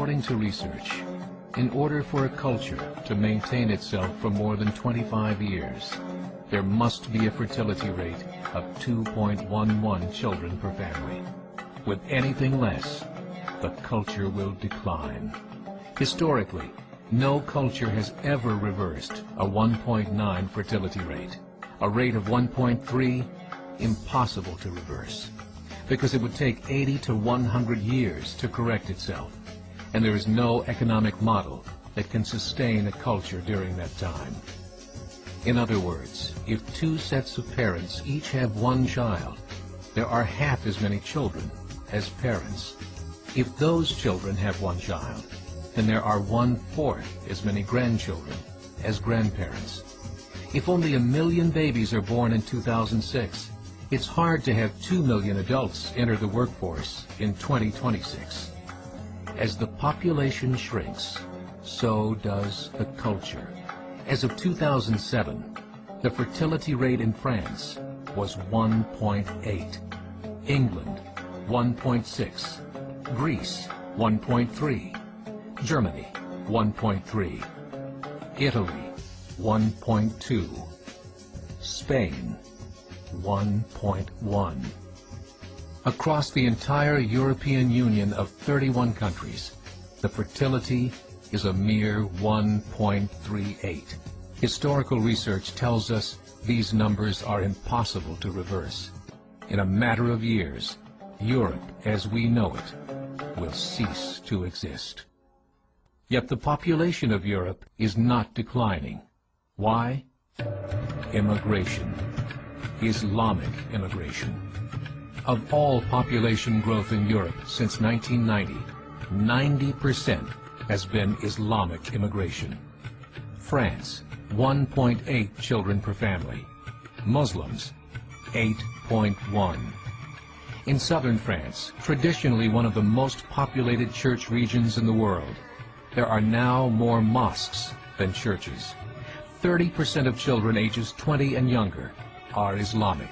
According to research, in order for a culture to maintain itself for more than 25 years, there must be a fertility rate of 2.11 children per family. With anything less, the culture will decline. Historically, no culture has ever reversed a 1.9 fertility rate. A rate of 1.3, impossible to reverse, because it would take 80 to 100 years to correct itself, and there is no economic model that can sustain a culture during that time. In other words, if two sets of parents each have one child, there are half as many children as parents. If those children have one child, then there are 1/4 as many grandchildren as grandparents. If only 1 million babies are born in 2006, it's hard to have 2 million adults enter the workforce in 2026. As the population shrinks, so does the culture. As of 2007, the fertility rate in France was 1.8, England 1.6, Greece 1.3, Germany 1.3, Italy 1.2, Spain 1.1. Across the entire European Union of 31 countries, the fertility is a mere 1.38. Historical research tells us these numbers are impossible to reverse. In a matter of years, Europe as we know it will cease to exist. Yet the population of Europe is not declining. Why? Immigration. Islamic immigration. Of all population growth in Europe since 1990, 90% has been Islamic immigration. France, 1.8 children per family. Muslims, 8.1. In southern France, traditionally one of the most populated church regions in the world, there are now more mosques than churches. 30% of children ages 20 and younger are Islamic.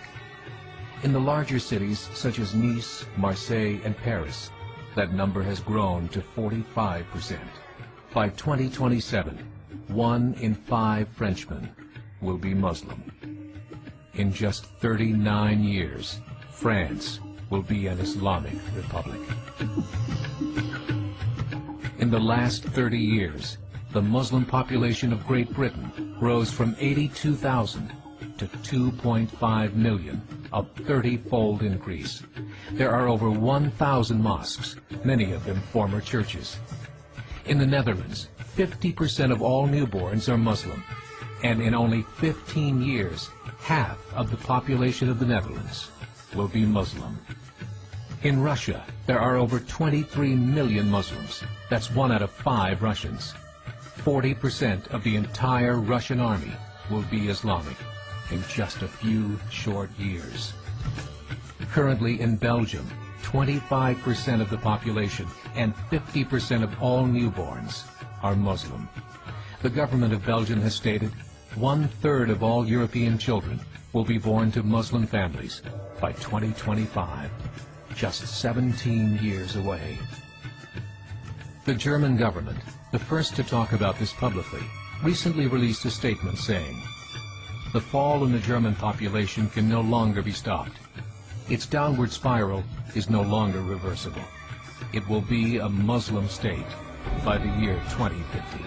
In the larger cities such as Nice, Marseille, and Paris, that number has grown to 45%. By 2027, 1 in 5 Frenchmen will be Muslim. In just 39 years, France will be an Islamic republic. In the last 30 years, the Muslim population of Great Britain rose from 82,000 to 2.5 million, a 30-fold increase. There are over 1,000 mosques, many of them former churches. In the Netherlands, 50% of all newborns are Muslim, and in only 15 years, half of the population of the Netherlands will be Muslim. In Russia, there are over 23 million Muslims. That's 1 out of 5 Russians. 40% of the entire Russian army will be Islamic in just a few short years. Currently in Belgium, 25% of the population and 50% of all newborns are Muslim. The government of Belgium has stated 1/3 of all European children will be born to Muslim families by 2025, just 17 years away. The German government, the first to talk about this publicly, recently released a statement saying, "The fall in the German population can no longer be stopped. Its downward spiral is no longer reversible. It will be a Muslim state by the year 2050.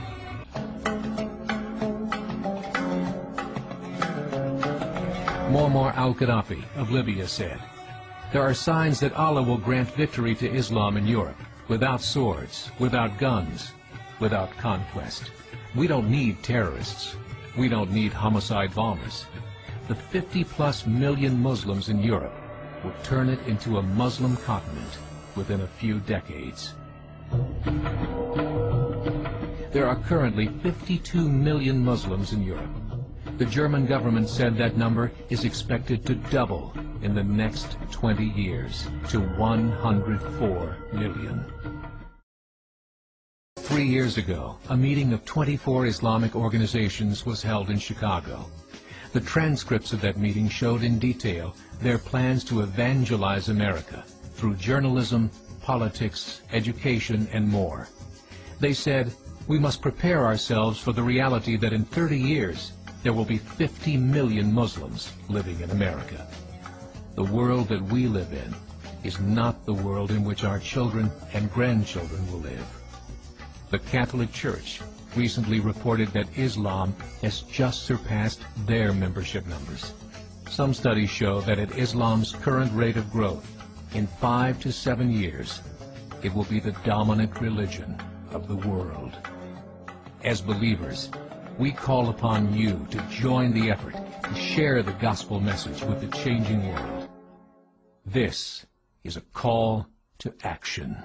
Muammar al-Gaddafi of Libya said, "There are signs that Allah will grant victory to Islam in Europe, without swords, without guns, without conquest. We don't need terrorists. We don't need homicide bombers. The 50+ million Muslims in Europe will turn it into a Muslim continent within a few decades." There are currently 52 million Muslims in Europe. The German government said that number is expected to double in the next 20 years to 104 million. 3 years ago, a meeting of 24 Islamic organizations was held in Chicago. The transcripts of that meeting showed in detail their plans to evangelize America through journalism, politics, education, and more. They said, we must prepare ourselves for the reality that in 30 years, there will be 50 million Muslims living in America. The world that we live in is not the world in which our children and grandchildren will live. The Catholic Church recently reported that Islam has just surpassed their membership numbers. Some studies show that at Islam's current rate of growth, in 5 to 7 years, it will be the dominant religion of the world. As believers, we call upon you to join the effort to share the gospel message with the changing world. This is a call to action.